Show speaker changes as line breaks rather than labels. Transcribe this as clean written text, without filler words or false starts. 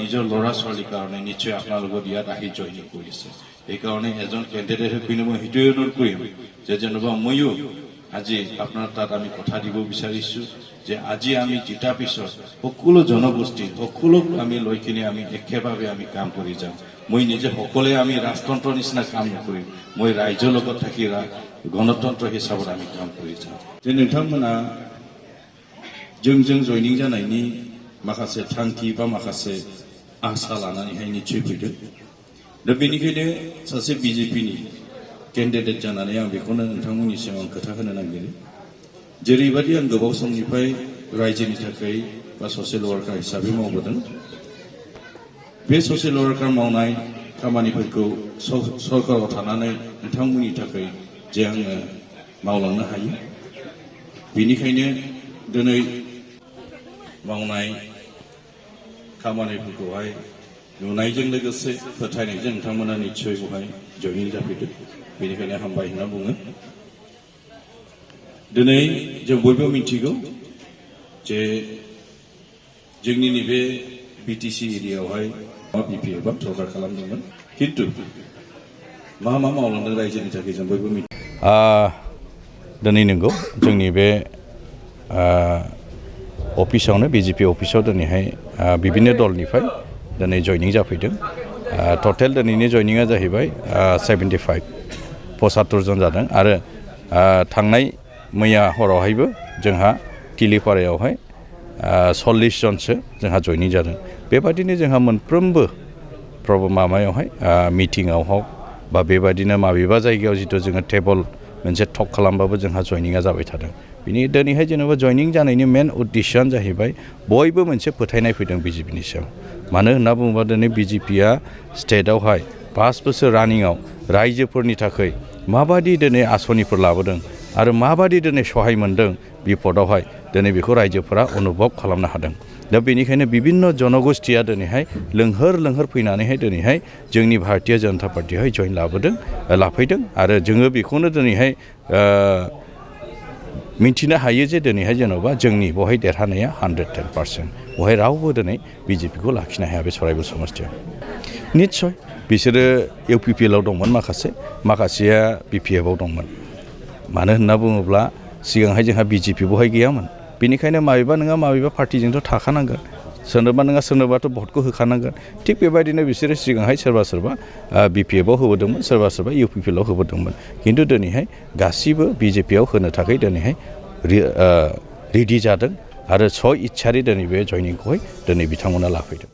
নিজৰ ল'ৰা ছোৱালীৰ কাৰণে নিশ্চয় আপোনালোকৰ ইয়াত আহি জইনিং কৰিছে। সেইকাৰণে এজন কেণ্ডিডেট হৈ পিনে মই সেইটোৱে অনুৰোধ কৰিম যে যেনিবা ময়ো আজি আপোনাৰ তাত আমি কথা দিব বিচাৰিছো যে আজি আমি জিতাৰ পিছত সকলো জনগোষ্ঠী সকলোক আমি লৈ কিনে আমি একেভাৱে আমি কাম কৰি যাম। মই নিজে সকলোৱে আমি ৰাজতন্ত্ৰৰ নিচিনা কাম নকৰিম, মই ৰাইজৰ লগত থাকি গণতন্ত্ৰ হিচাপত আমি কাম কৰি যাম। যে नोंथांमोना जों जयनिं जानायनि माखासे थांखि बा माखासे आसा लानानैहाय निश्चय फैदों। दा बेनिखायनो सासे बिजेपिनि केन्डिडेट जानानै आं बेखौनो नोंथांमोननि सिगाङाव खोथा होनो नागिरो। जेरैबायदि आं गोबाव समनिफ्राय रायजोनि थाखाय बा ससियेल वार्कार हिसाबै मावबोदों, बे ससियेल वार्कार मावनाय खामानिफोरखौ सरकाराव थानानै नोंथांमोननि थाखाय जे आङो मावलांनो हायो, बेनिखायनो दिनै मावनाय खामानिफोरखौहाय नुनायजों लोगोसे फोथायनायजों नोंथांमोना निश्चय बेवहाय जयनिं जाफैदों। बेनिखायनो हामबाय होनना बुङो। दिनै जों बयबो मिथिगौ जे जोंनि नैबे बिटिसि एरियायावहाय बिपिएफआ सरकार खालामदोंमोन, खिन्थु मा मावलांदों रायजोनि थाखाय जों बयबो मिथियो।
दिनै नंगौ जोंनि बे अफिसावनो बिजेपि अफिसाव दिनैहाय बिभिन्न दलनिफ्राय दिनै जयनिं जाफैदों। टटेल दिनैनि जयनिंआ जाहैबाय 75 75 जन जादों आरो थांनाय मैया हरावहायबो जोंहा किलिपारायावहाय 40 जनसो जोंहा जयनिं जादों। बेबादिनो जोंहा मोनफ्रोमबो माबायावहाय मिटिंआव हक बा बेबादिनो माबेबा जायगायाव जितु जोङो टेबल मोनसे टक खालामबाबो जोंहा जयनिंआ जाबाय थादों। बिनि दिनैहाय जेनेबा जयनिं जानायनि मेन उद्देश्यआनो जाहैबाय बयबो मोनसे फोथायनाय फैदों बिजेपिनि सायाव। मानो होनना बुङोबा दिनै बिजेपिया स्टेटआवहाय 5 बोसोर रानिंआव रायजोफोरनि थाखाय माबादि दिनै आसनिफोर लाबोदों आरो माबादि दिनै सहाय मोनदों बिपदआवहाय दिनै बेखौ रायजोफोरा अनुभब खालामनो हादों। दा बेनिखायनो बिभिन्न जनगोष्ठीया दिनैहाय लोंहोर फैनानैहाय दिनैहाय जोंनि भारतीय जनता पार्टीयावहाय जइन लाफैदों आरो जोङो बेखौनो दिनैहाय मिथिनो हायो जे दिनैहाय जेन'बा जोंनि बेवहाय देरहानाया 110%। बेवहाय रावबो दिनै बिजेपिखौ लाखिनो हाया बे सराइबिल समस्थियाव। निश्चय बिसोरो इउपिपिएलआव दंमोन, माखासेया बिपिएफआव दंमोन। मानो होनना बुङोब्ला सिगांहाय जोंहा बिजेपि बेवहाय गैयामोन। बेनिखायनो माबेबा नङा माबेबा पार्टिजोंथ' थाखानांगोन, सोरनोबाथ' भटखौ होखानांगोन। थिग बेबायदिनो बिसोरो सिगांहाय सोरबा बिपिएफआव होबोदोंमोन, सोरबा इउपिपिएलआव होबोदोंमोन। खिन्थु दिनैहाय गासिबो बिजेपिआव होनो थाखाय दिनैहाय रेडि जादों आरो इच्छारि दिनै बे जयनिंखौहाय दिनै बिथांमोना लाफैदों।